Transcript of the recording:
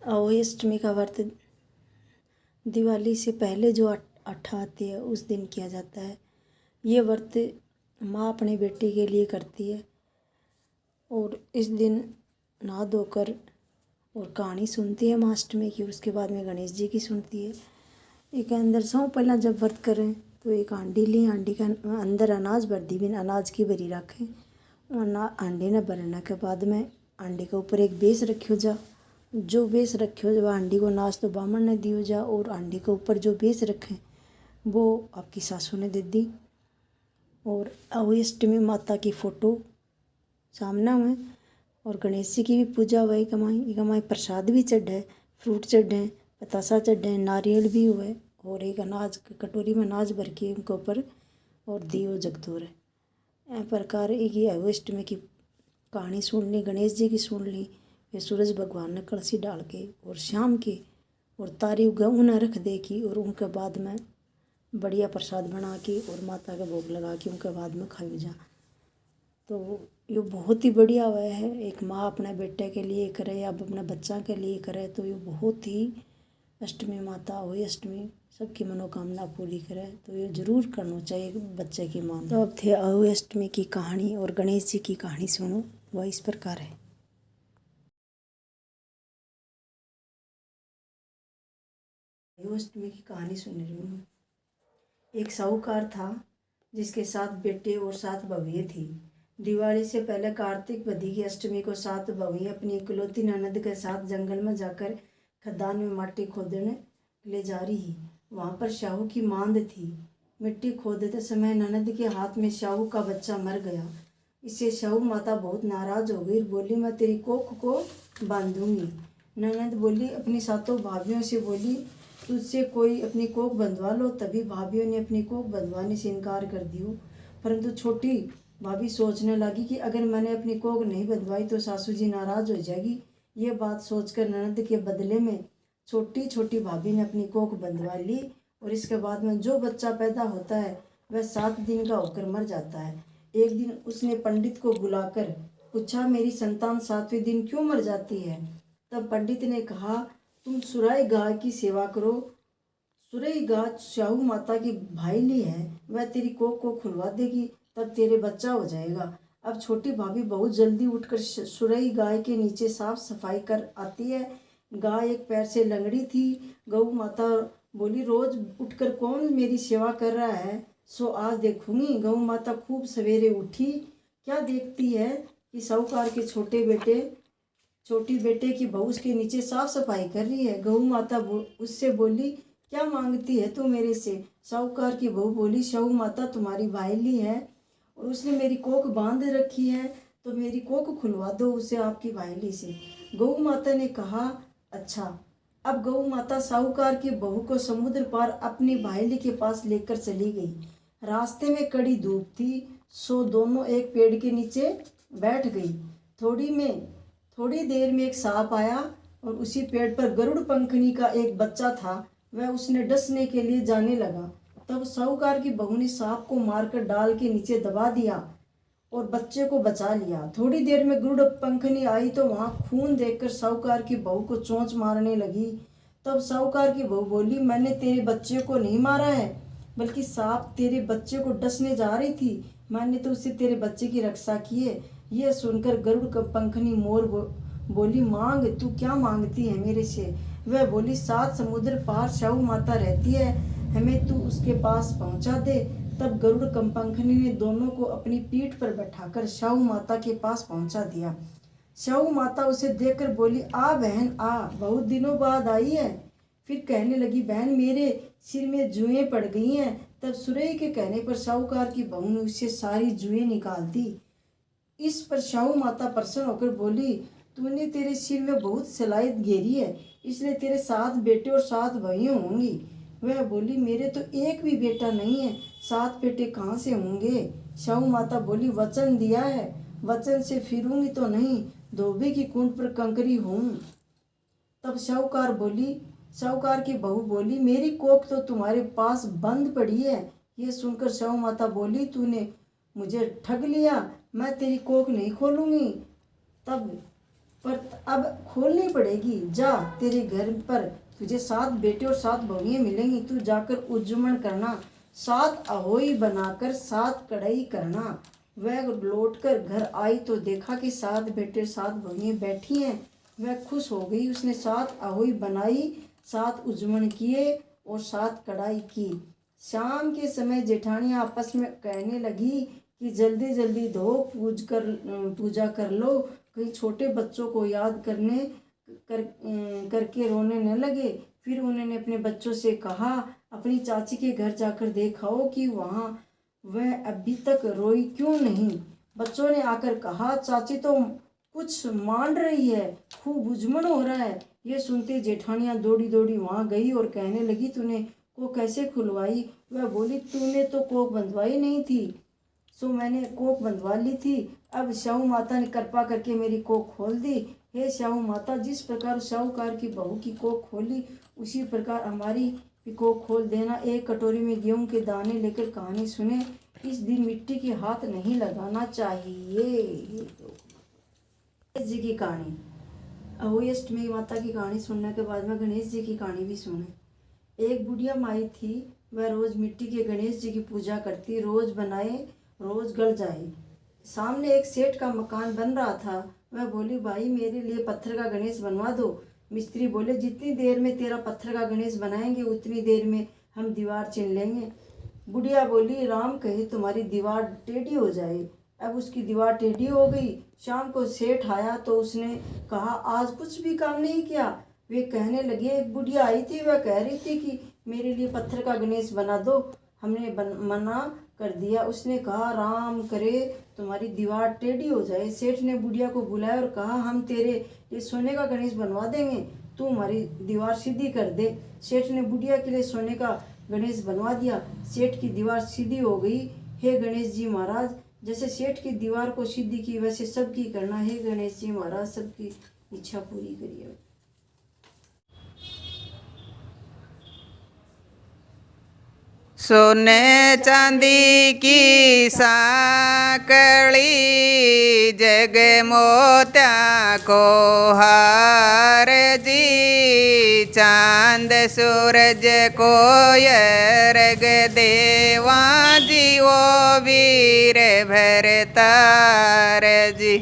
अहोई अष्टमी का व्रत दिवाली से पहले जो अट्ठा आती है उस दिन किया जाता है। ये व्रत माँ अपने बेटे के लिए करती है और इस दिन नहा धोकर और कहानी सुनती है माँ अष्टमी की। उसके बाद में गणेश जी की सुनती है। एक अंदर सौ पहला जब व्रत करें तो एक हांडी ली, हांडी का अंदर अनाज भर दी, बिन अनाज की भरी रखें। हांडी न भरने के बाद में हांडी के ऊपर एक बेस रखियो जा, जो बेस रखियो जब हांडी को नाश तो बामण ने दियो जा, और हांडी के ऊपर जो बेस रखें वो आपकी सासू ने दे दी। और अहोई अष्टमी माता की फ़ोटो सामने हुए और गणेश जी की भी पूजा हुई। कमाई प्रसाद भी चढ़े, फ्रूट चढ़े, बतासा चढ़े, नारियल भी हुए और एक अनाज कटोरी में अनाज भर के उनके ऊपर और दियो जगतो रहे। इस प्रकार एक ये अहोई अष्टमी की कहानी सुन ली, गणेश जी की सुन ली। फिर सूरज भगवान ने कलसी डाल के और शाम के और तारी उन्हें रख दे की, और उनके बाद में बढ़िया प्रसाद बना के और माता का भोग लगा के उनके बाद में खाई जा। तो ये बहुत ही बढ़िया हुआ है। एक माँ अपने बेटे के लिए करे या अपने बच्चा के लिए करे तो ये बहुत ही अष्टमी माता अहोई अष्टमी सबकी मनोकामना पूरी करे, तो ये जरूर करना चाहिए बच्चे की माँ। तो अब थे अहोई अष्टमी की कहानी और गणेश जी की कहानी सुनो। वह इस प्रकार है। अहोई अष्टमी की कहानी सुन रही हूँ। एक साहूकार था जिसके 7 बेटे और 7 बहूएं थी। दिवाली से पहले कार्तिक बदी की अष्टमी को 7 बहूएं अपनी इकलौती ननद के साथ जंगल में जाकर खदान में माटी खोदने ले जा रही। वहां पर शाहू की मांद थी। मिट्टी खोदते समय ननद के हाथ में शाहू का बच्चा मर गया। इससे शाहू माता बहुत नाराज हो गई, बोली मैं तेरी कोख को बांधूंगी। ननद बोली अपनी 7 भाभियों से बोली तुझसे कोई अपनी कोख बंधवा लो। तभी भाभियों ने अपनी कोख बंधवाने से इनकार कर दियो। परंतु छोटी भाभी सोचने लगी कि अगर मैंने अपनी कोख नहीं बंधवाई तो सासू जी नाराज हो जाएगी। ये बात सोचकर ननद के बदले में छोटी छोटी भाभी ने अपनी कोख बंधवा ली, और इसके बाद में जो बच्चा पैदा होता है वह 7 दिन का होकर मर जाता है। एक दिन उसने पंडित को बुलाकर पूछा मेरी संतान 7वें दिन क्यों मर जाती है। तब पंडित ने कहा तुम सुराई गाय की सेवा करो। सुराई गाय शाहू माता की भाईली है, वह तेरी कोख को खुलवा देगी, तब तेरे बच्चा हो जाएगा। अब छोटी भाभी बहुत जल्दी उठकर सुराई गाय के नीचे साफ सफाई कर आती है। गाय एक पैर से लंगड़ी थी। गऊ माता बोली रोज उठकर कौन मेरी सेवा कर रहा है, सो आज देखूंगी। गऊ माता खूब सवेरे उठी, क्या देखती है कि साहूकार के छोटी बेटे की बहू उसके नीचे साफ सफाई कर रही है। गऊ माता उससे बोली क्या मांगती है तू मेरे से। साहूकार की बहू बोली शाहू माता तुम्हारी भाईली है और उसने मेरी कोख बांध रखी है, तो मेरी कोख खुलवा दो उसे आपकी भाईली से। गऊ माता ने कहा अच्छा। अब गऊ माता साहूकार की बहू को समुद्र पार अपनी भाईली के पास लेकर चली गई। रास्ते में कड़ी धूप थी, सो दोनों एक पेड़ के नीचे बैठ गई। थोड़ी देर में एक सांप आया और उसी पेड़ पर गरुड़ पंखनी का एक बच्चा था। वह उसने डसने के लिए जाने लगा। तब साहूकार की बहू ने सांप को मारकर डाल के नीचे दबा दिया और बच्चे को बचा लिया। थोड़ी देर में गरुड़ पंखनी आई तो वहां खून देखकर साहूकार की बहू को चोंच मारने लगी। तब साहूकार की बहू बोली मैंने तेरे बच्चे को नहीं मारा है, बल्कि सांप तेरे बच्चे को डसने जा रही थी, मैंने तो उससे तेरे बच्चे की रक्षा की है। यह सुनकर गरुड़ पंखनी मोर बोली मांग, तू क्या मांगती है मेरे से। वह बोली 7 समुद्र पार शाहू माता रहती है, हमें तू उसके पास पहुंचा दे। तब गरुड़ पंखनी ने दोनों को अपनी पीठ पर बैठाकर शाहू माता के पास पहुंचा दिया। शाहू माता उसे देखकर बोली आ बहन आ, बहुत दिनों बाद आई है। फिर कहने लगी बहन मेरे सिर में जुएं पड़ गई हैं। तब सुरई के कहने पर साहूकार की बहू ने उससे सारी जुएं निकाल दी। इस पर शाहू माता प्रसन्न होकर बोली तूने तेरे सिर में बहुत सलाइत घेरी है, इसलिए तेरे 7 बेटे और 7 बहूएं होंगी। वह बोली मेरे तो एक भी बेटा नहीं है, 7 बेटे कहाँ से होंगे। शाहू माता बोली वचन दिया है, वचन से फिरूंगी तो नहीं, धोबी की कुंड पर कंकरी हूँ। तब साहूकार की बहू बोली मेरी कोख तो तुम्हारे पास बंद पड़ी है। ये सुनकर शाहू माता बोली तूने मुझे ठग लिया, मैं तेरी कोख नहीं खोलूंगी। पर अब खोलनी पड़ेगी। जा, तेरे घर पर तुझे 7 बेटे और 7 बहुएं मिलेंगी। तू जाकर उज्जमन करना, 7 अहोई बनाकर 7 कढ़ाई करना। वह लौटकर घर आई तो देखा कि 7 बेटे 7 बहुएं बैठी हैं। वह खुश हो गई। उसने 7 अहोई बनाई, 7 उज्जमन किए और 7 कढ़ाई की। शाम के समय जेठानियाँ आपस में कहने लगी कि जल्दी जल्दी धो पूजा कर लो, कहीं छोटे बच्चों को याद करके रोने न लगे। फिर उन्होंने अपने बच्चों से कहा, अपनी चाची के घर जाकर देखाओ कि वहाँ वह अभी तक रोई क्यों नहीं। बच्चों ने आकर कहा, चाची तो कुछ मान रही है, खूब उज्जमन हो रहा है। ये सुनते जेठानियाँ दौड़ी दौड़ी वहाँ गई और कहने लगी, तूने को कैसे खुलवाई? वह बोली, तूने तो कोक बंधवाई नहीं थी, सो मैंने कोक बंधवा ली थी। अब शाहू माता ने कृपा करके मेरी कोक खोल दी। हे शाहू माता, जिस प्रकार साहूकार की बहू की कोक खोली, उसी प्रकार हमारी भी कोक खोल देना। एक कटोरी में गेहूं के दाने लेकर कहानी सुने। इस दिन मिट्टी के हाथ नहीं लगाना चाहिए। गणेश जी की कहानी। अहोई अष्टमी माता की कहानी सुनने के बाद में गणेश जी की कहानी भी सुने। एक बुढ़िया माई थी, वह रोज मिट्टी के गणेश जी की पूजा करती, रोज बनाए रोज गल जाए। सामने एक सेठ का मकान बन रहा था। वह बोली, भाई मेरे लिए पत्थर का गणेश बनवा दो। मिस्त्री बोले, जितनी देर में तेरा पत्थर का गणेश बनाएंगे उतनी देर में हम दीवार चिन लेंगे। बुढ़िया बोली, राम कहे तुम्हारी दीवार टेढ़ी हो जाए। अब उसकी दीवार टेढ़ी हो गई। शाम को सेठ आया तो उसने कहा, आज कुछ भी काम नहीं किया। वे कहने लगे, एक बुढ़िया आई थी, वह कह रही थी कि मेरे लिए पत्थर का गणेश बना दो, हमने मना कर दिया। उसने कहा, राम करे तुम्हारी दीवार टेढ़ी हो जाए। सेठ ने बुढ़िया को बुलाया और कहा, हम तेरे लिए सोने का गणेश बनवा देंगे, तू हमारी दीवार सीधी कर दे। सेठ ने बुढ़िया के लिए सोने का गणेश बनवा दिया। सेठ की दीवार सीधी हो गई। हे गणेश जी महाराज, जैसे सेठ की दीवार को सीधी की वैसे सबकी करना। हे गणेश जी महाराज, सबकी इच्छा पूरी करिए। सोने चांदी की साकड़ी, जग मोत्या को हार जी। चांद सूरज को अर्घ देवा जी, ओ वीर भरतार जी।